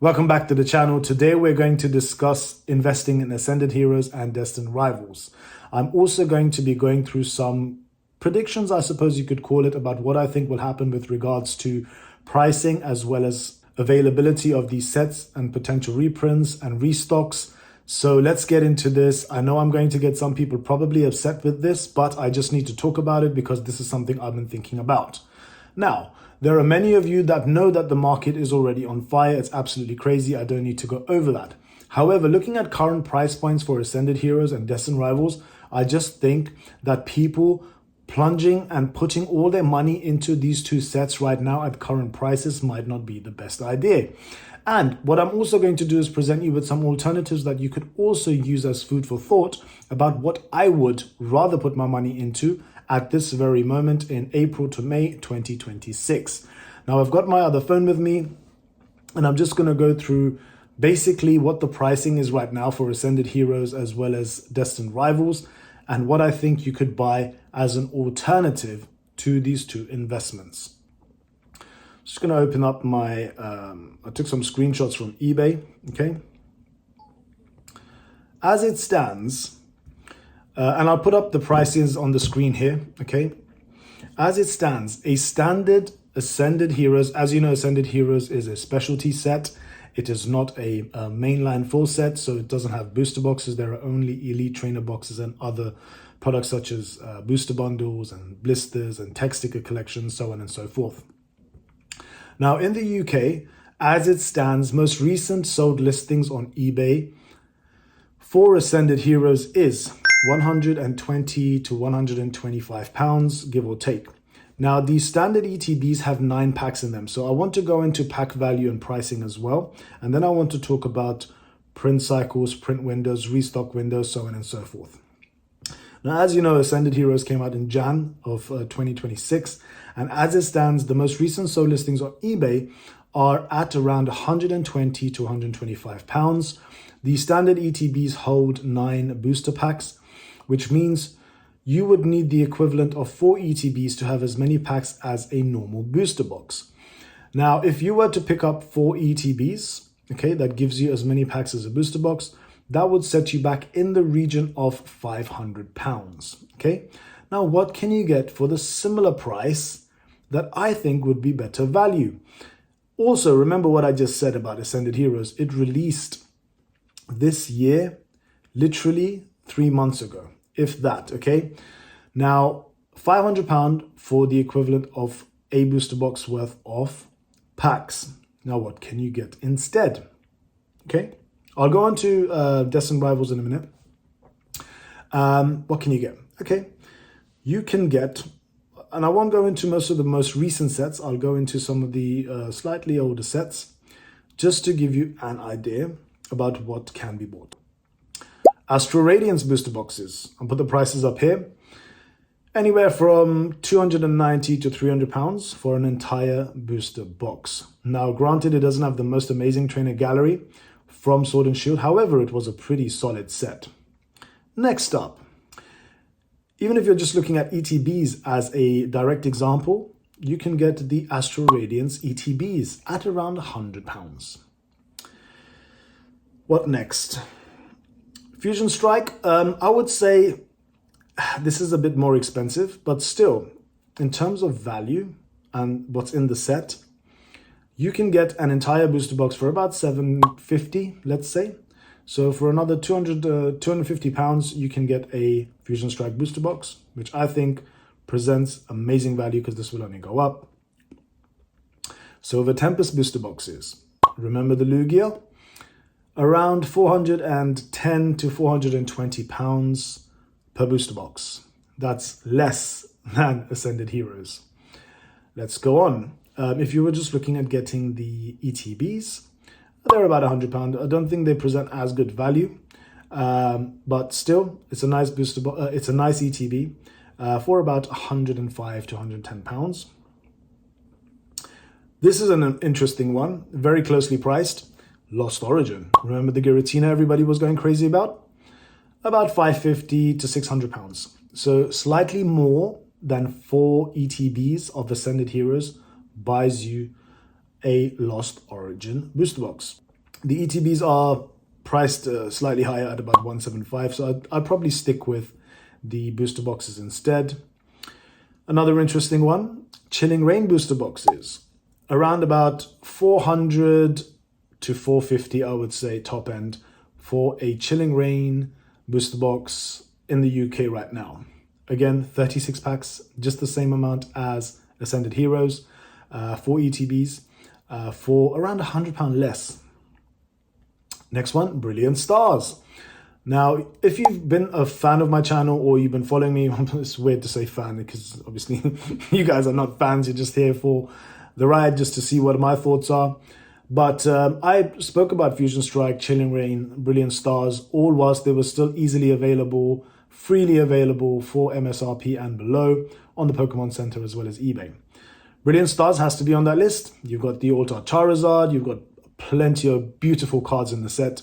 Welcome back to the channel. Today we're going to discuss investing in Ascended Heroes and Destined Rivals. I'm also going to be going through some predictions, I suppose you could call it, about what I think will happen with regards to pricing as well as availability of these sets and potential reprints and restocks. So let's get into this. I know I'm going to get some people probably upset with this, but I just need to talk about it because this is something I've been thinking about. Now, there are many of you that know that the market is already on fire. It's absolutely crazy. I don't need to go over that. However, looking at current price points for Ascended Heroes and Destined Rivals, I just think that people plunging and putting all their money into these two sets right now at current prices might not be the best idea. And what I'm also going to do is present you with some alternatives that you could also use as food for thought about what I would rather put my money into at this very moment in April to May 2026. Now I've got my other phone with me and I'm just going to go through basically what the pricing is right now for Ascended Heroes as well as Destined Rivals and what I think you could buy as an alternative to these two investments. Just going to open up my, I took some screenshots from eBay, okay? As it stands, and I'll put up the prices on the screen here, okay? As it stands, a standard Ascended Heroes, as you know, Ascended Heroes is a specialty set. It is not a mainline full set, so it doesn't have booster boxes. There are only elite trainer boxes and other products such as booster bundles and blisters and tech sticker collections, so on and so forth. Now in the UK, as it stands, most recent sold listings on eBay for Ascended Heroes is £120 to £125, give or take. Now, these standard ETBs have 9 packs in them. So I want to go into pack value and pricing as well. And then I want to talk about print cycles, print windows, restock windows, so on and so forth. Now, as you know, Ascended Heroes came out in Jan of 2026. And as it stands, the most recent sold listings on eBay are at around £120 to £125. The standard ETBs hold 9 booster packs, which means you would need the equivalent of 4 ETBs to have as many packs as a normal booster box. Now, if you were to pick up 4 ETBs, okay, that gives you as many packs as a booster box, that would set you back in the region of £500, okay? Now, what can you get for the similar price that I think would be better value? Also, remember what I just said about Ascended Heroes. It released this year, literally 3 months ago, if that, okay? Now, £500 for the equivalent of a booster box worth of packs. Now, what can you get instead? Okay, I'll go on to Destined Rivals in a minute. What can you get? Okay, you can get, and I won't go into most of the most recent sets. I'll go into some of the slightly older sets just to give you an idea about what can be bought. Astro Radiance booster boxes. I'll put the prices up here. Anywhere from £290 to £300 for an entire booster box. Now, granted, it doesn't have the most amazing trainer gallery from Sword and Shield. However, it was a pretty solid set. Next up, even if you're just looking at ETBs as a direct example, you can get the Astro Radiance ETBs at around £100. What next? Fusion Strike, I would say this is a bit more expensive, but still, in terms of value and what's in the set, you can get an entire booster box for about £750, let's say. So for another £250, you can get a Fusion Strike booster box, which I think presents amazing value because this will only go up. So the Tempest booster boxes, remember the Lugia? Around £410 to £420 per booster box. That's less than Ascended Heroes. Let's go on. If you were just looking at getting the ETBs, they're about £100. I don't think they present as good value, but still, it's a nice booster box. It's a nice ETB for about £105 to £110. This is an interesting one, very closely priced. Lost Origin. Remember the Giratina everybody was going crazy about? About £550 to £600. So slightly more than 4 ETBs of Ascended Heroes buys you a Lost Origin booster box. The ETBs are priced slightly higher at about 175, so I'd probably stick with the booster boxes instead. Another interesting one, Chilling Reign booster boxes. Around about 400 to 450, I would say, top end for a Chilling Reign booster box in the UK right now. Again, 36 packs, just the same amount as Ascended Heroes, 4 ETBs, for around £100 less. Next one, Brilliant Stars. Now, if you've been a fan of my channel or you've been following me, it's weird to say fan because obviously you guys are not fans, you're just here for the ride, just to see what my thoughts are. But I spoke about Fusion Strike, Chilling Reign, Brilliant Stars, all whilst they were still easily available, freely available for MSRP and below on the Pokemon Center as well as eBay. Brilliant Stars has to be on that list. You've got the Alt-Art Charizard, you've got plenty of beautiful cards in the set.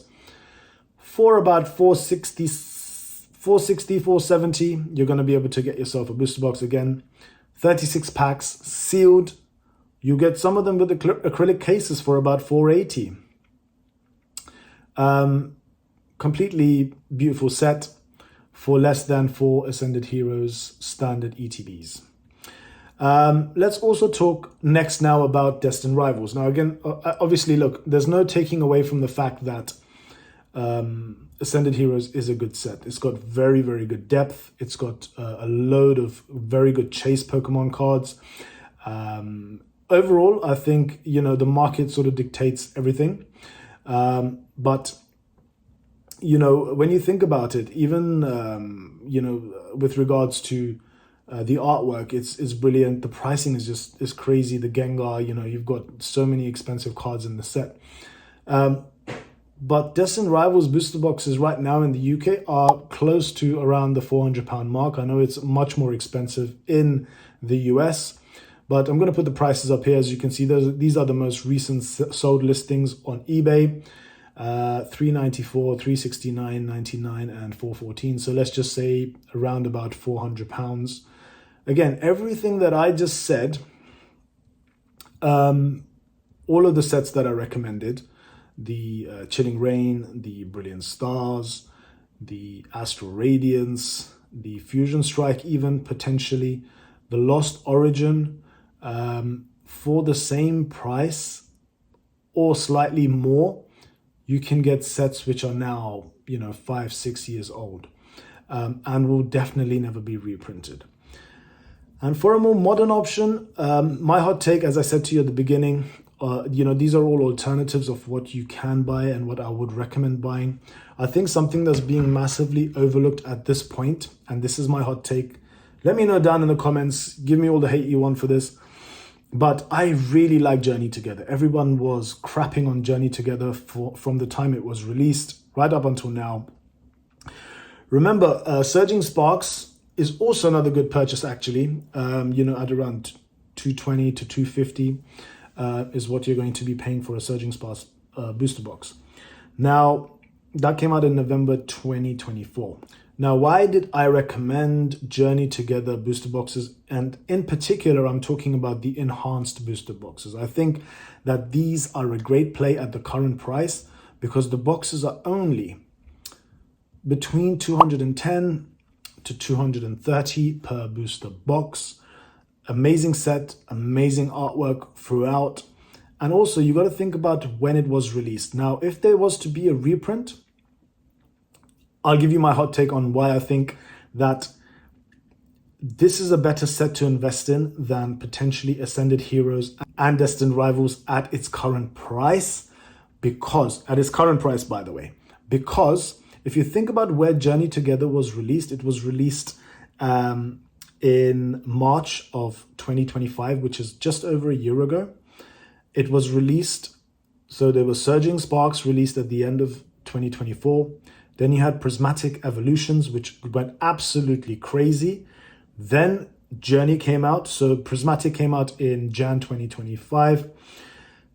For about 460, 470, you're going to be able to get yourself a booster box again. 36 packs, sealed. You get some of them with acrylic cases for about 480. Completely beautiful set for less than 4 Ascended Heroes standard ETBs. Let's also talk next now about Destined Rivals. Now again, obviously, look, there's no taking away from the fact that Ascended Heroes is a good set. It's got very, very good depth. It's got a load of very good chase Pokemon cards. Overall, I think, you know, the market sort of dictates everything. But, you know, when you think about it, even, you know, with regards to the artwork, it's brilliant. The pricing is crazy. The Gengar, you know, you've got so many expensive cards in the set. But Destined Rivals booster boxes right now in the UK are close to around the £400 mark. I know it's much more expensive in the US, but I'm going to put the prices up here. As you can see, these are the most recent sold listings on eBay. 394, 369.99, and 414. So let's just say around about £400. Again, everything that I just said, all of the sets that I recommended, the Chilling Reign, the Brilliant Stars, the Astral Radiance, the Fusion Strike even potentially, the Lost Origin, for the same price or slightly more, you can get sets which are now, you know, 5-6 years old, and will definitely never be reprinted. And for a more modern option, my hot take, as I said to you at the beginning, you know, these are all alternatives of what you can buy and what I would recommend buying. I think something that's being massively overlooked at this point, and this is my hot take, let me know down in the comments, give me all the hate you want for this, but I really like Journey Together. Everyone was crapping on Journey Together from the time it was released right up until now. Remember, Surging Sparks is also another good purchase actually, you know, at around 220 to 250 is what you're going to be paying for a Surging Sparks booster box. Now, that came out in November 2024. Now, why did I recommend Journey Together booster boxes? And in particular, I'm talking about the enhanced booster boxes. I think that these are a great play at the current price because the boxes are only between 210 to 230 per booster box. Amazing set, amazing artwork throughout. And also, you got to think about when it was released. Now, if there was to be a reprint, I'll give you my hot take on why I think that this is a better set to invest in than potentially Ascended Heroes and Destined Rivals at its current price. Because, at its current price, by the way, because if you think about where Journey Together was released, it was released in March of 2025, which is just over a year ago. It was released, so there was Surging Sparks released at the end of 2024. Then you had Prismatic Evolutions, which went absolutely crazy. Then Journey came out. So Prismatic came out in Jan 2025.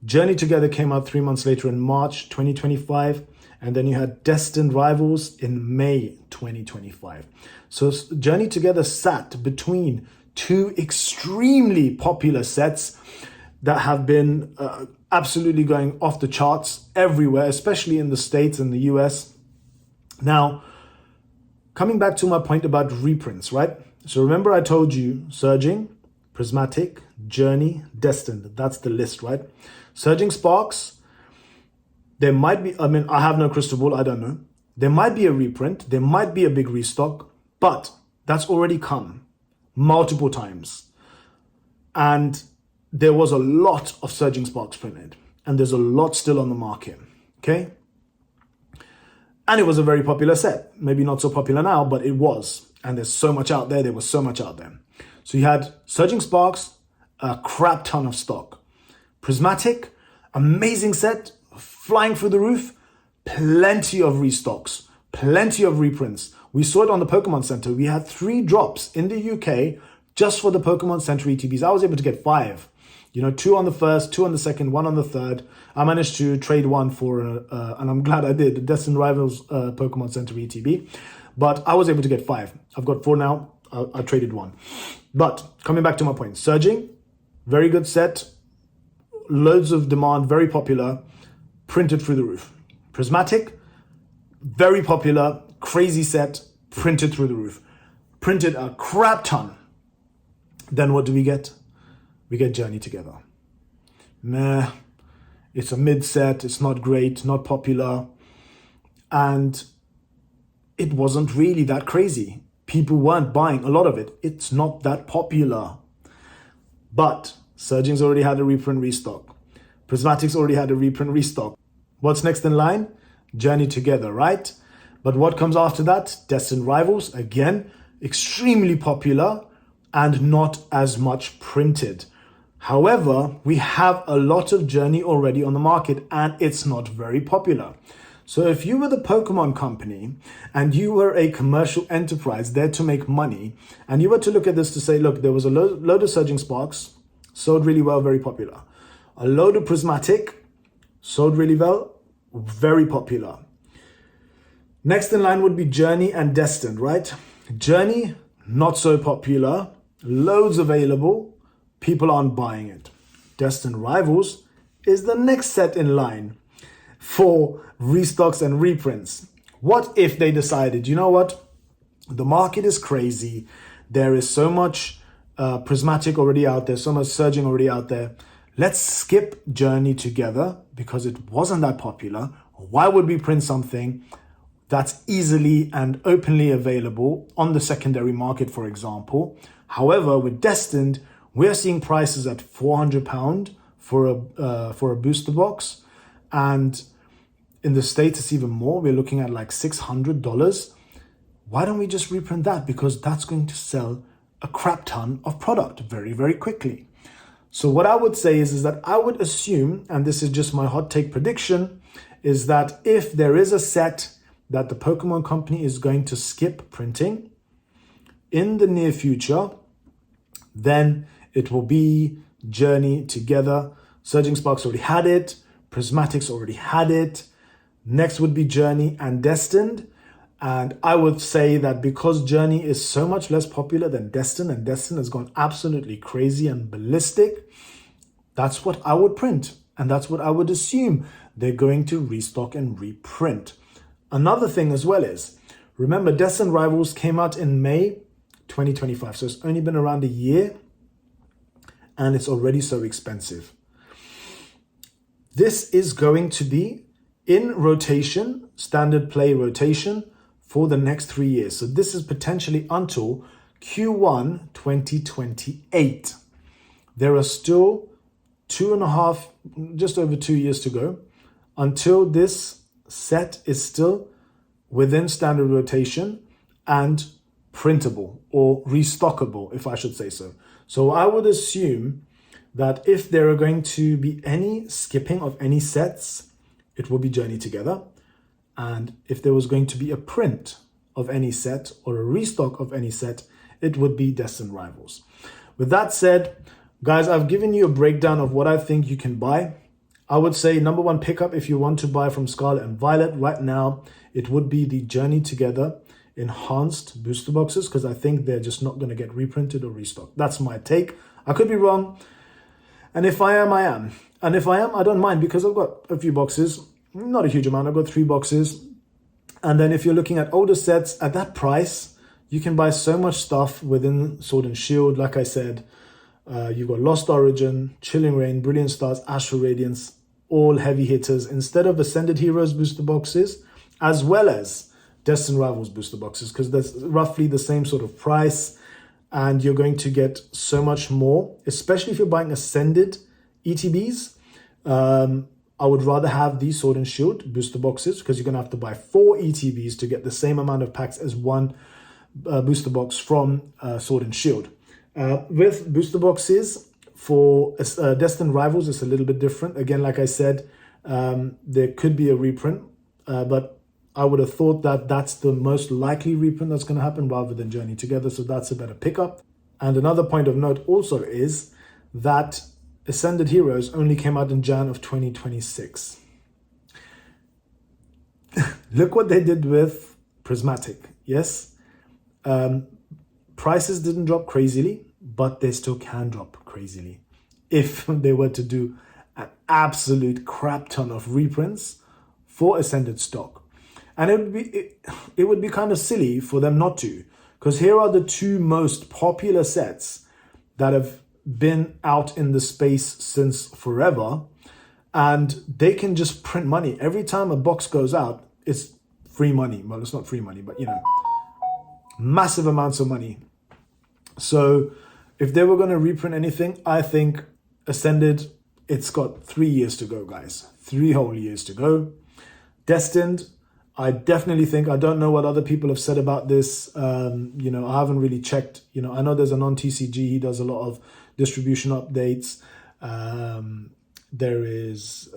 Journey Together came out 3 months later in March 2025. And then you had Destined Rivals in May 2025. So Journey Together sat between two extremely popular sets that have been absolutely going off the charts everywhere, especially in the States and the US. Now, coming back to my point about reprints, right? So remember I told you Surging, Prismatic, Journey, Destined. That's the list, right? Surging Sparks, there might be, I have no crystal ball, I don't know. There might be a reprint, there might be a big restock, but that's already come multiple times. And there was a lot of Surging Sparks printed, and there's a lot still on the market, okay? And it was a very popular set. Maybe not so popular now, but it was. And there's so much out there, there was so much out there. So you had Surging Sparks, a crap ton of stock. Prismatic, amazing set, flying through the roof, plenty of restocks, plenty of reprints. We saw it on the Pokemon Center. We had 3 drops in the UK just for the Pokemon Center ETBs. I was able to get 5. 2 on the first, 2 on the second, 1 on the third. I managed to trade 1 for, and I'm glad I did, the Destined Rivals Pokemon Center ETB. But I was able to get 5. I've got 4 now. I traded 1. But coming back to my point, Surging, very good set, loads of demand, very popular, printed through the roof. Prismatic, very popular, crazy set, printed through the roof. Printed a crap ton. Then what do we get? We get Journey Together. Meh, it's a mid set, it's not great, not popular, and it wasn't really that crazy. People weren't buying a lot of it. It's not that popular. But Surging's already had a reprint restock. Prismatic's already had a reprint restock. What's next in line? Journey Together, right? But what comes after that? Destined Rivals, again, extremely popular and not as much printed. However, we have a lot of Journey already on the market and it's not very popular. So if you were the Pokemon company and you were a commercial enterprise there to make money, and you were to look at this to say, look, there was a load of Surging Sparks, sold really well, very popular. A load of Prismatic, sold really well, very popular. Next in line would be Journey and Destined, right? Journey, not so popular, loads available, people aren't buying it. Destined Rivals is the next set in line for restocks and reprints. What if they decided, you know what? The market is crazy. There is so much Prismatic already out there, so much Surging already out there. Let's skip Journey Together because it wasn't that popular. Why would we print something that's easily and openly available on the secondary market, for example? However, with Destined, we're seeing prices at £400 for a booster box, and in the States it's even more. We're looking at like $600. Why don't we just reprint that? Because that's going to sell a crap ton of product very, very quickly. So what I would say is that I would assume, and this is just my hot take prediction, is that if there is a set that the Pokemon company is going to skip printing in the near future, then it will be Journey Together. Surging Sparks already had it. Prismatics already had it. Next would be Journey and Destined. And I would say that because Journey is so much less popular than Destined, and Destined has gone absolutely crazy and ballistic, that's what I would print. And that's what I would assume they're going to restock and reprint. Another thing as well is, remember, Destined Rivals came out in May 2025. So it's only been around a year and it's already so expensive. This is going to be in rotation, standard play rotation, for the next 3 years. So this is potentially until Q1 2028. There are still 2.5, just over 2 years to go until this set is still within standard rotation and printable or restockable, if I should say so. So I would assume that if there are going to be any skipping of any sets, it will be Journey Together. And if there was going to be a print of any set or a restock of any set, it would be Destined Rivals. With that said, guys, I've given you a breakdown of what I think you can buy. I would say number one pickup, if you want to buy from Scarlet and Violet right now, it would be the Journey Together enhanced booster boxes, because I think they're just not going to get reprinted or restocked. That's my take. I could be wrong. And if I am, I am. And if I am, I don't mind because I've got a few boxes, not a huge amount. I've got 3 boxes. And then if you're looking at older sets at that price, you can buy so much stuff within Sword and Shield. Like I said, you've got Lost Origin, Chilling Reign, Brilliant Stars, Astral Radiance, all heavy hitters instead of Ascended Heroes booster boxes, as well as Destined Rivals booster boxes, because that's roughly the same sort of price. And you're going to get so much more, especially if you're buying Ascended ETBs. I would rather have these Sword and Shield booster boxes because you're going to have to buy 4 ETBs to get the same amount of packs as one booster box from Sword and Shield. With booster boxes for Destined Rivals, it's a little bit different. Again, like I said, there could be a reprint, but I would have thought that that's the most likely reprint that's going to happen rather than Journey Together. So that's a better pickup. And another point of note also is that Ascended Heroes only came out in Jan of 2026. Look what they did with Prismatic. Yes, prices didn't drop crazily, but they still can drop crazily if they were to do an absolute crap ton of reprints for Ascended stock. And it would be kind of silly for them not to, because here are the 2 most popular sets that have been out in the space since forever, and they can just print money. Every time a box goes out, it's free money. Well, it's not free money, but you know, massive amounts of money. So if they were going to reprint anything, I think Ascended, it's got 3 years to go, guys. 3 whole years to go. Destined, I definitely think, I don't know what other people have said about this. You know, I haven't really checked. You know, I know there's a non-TCG. He does a lot of distribution updates. There is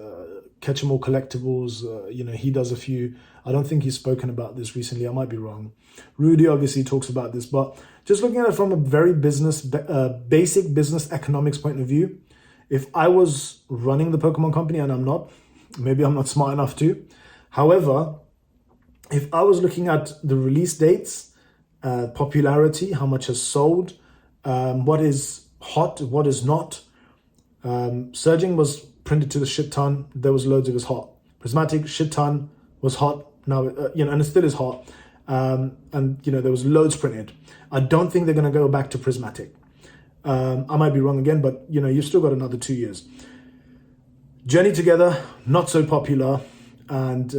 Catch 'em All Collectibles. You know, he does a few. I don't think he's spoken about this recently. I might be wrong. Rudy obviously talks about this, but just looking at it from a very basic business economics point of view, if I was running the Pokemon company, and I'm not, maybe I'm not smart enough to. However, if I was looking at the release dates, popularity, how much has sold, what is hot, what is not. Surging was printed to the shit ton. There was loads, it was hot. Prismatic, shit ton, was hot. Now, you know, and it still is hot. And, you know, there was loads printed. I don't think they're going to go back to Prismatic. I might be wrong again, but, you know, you've still got another 2 years. Journey Together, not so popular. And,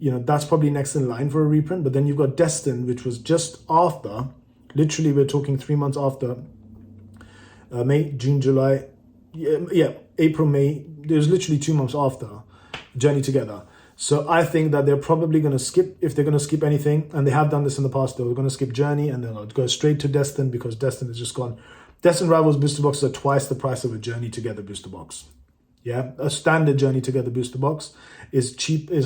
you know, that's probably next in line for a reprint. But then you've got Destined, which was just after, literally we're talking 3 months after, May, June, July, yeah, April, May. There's literally 2 months after Journey Together. So I think that they're probably going to skip, if they're going to skip anything, and they have done this in the past, they're going to skip Journey and then I'll go straight to Destined because Destined has just gone. Destined Rivals booster boxes are twice the price of a Journey Together booster box. Yeah, a standard Journey Together booster box is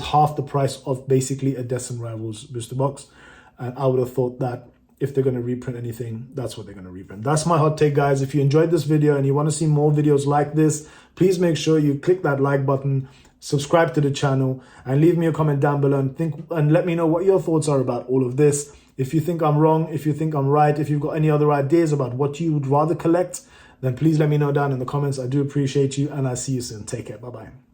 half the price of basically a Destined Rivals booster box. And I would have thought that if they're going to reprint anything, that's what they're going to reprint. That's my hot take, guys. If you enjoyed this video and you want to see more videos like this, please make sure you click that like button, subscribe to the channel, and leave me a comment down below and let me know what your thoughts are about all of this. If you think I'm wrong, if you think I'm right, if you've got any other ideas about what you would rather collect, then please let me know down in the comments. I do appreciate you, and I'll see you soon. Take care. Bye-bye.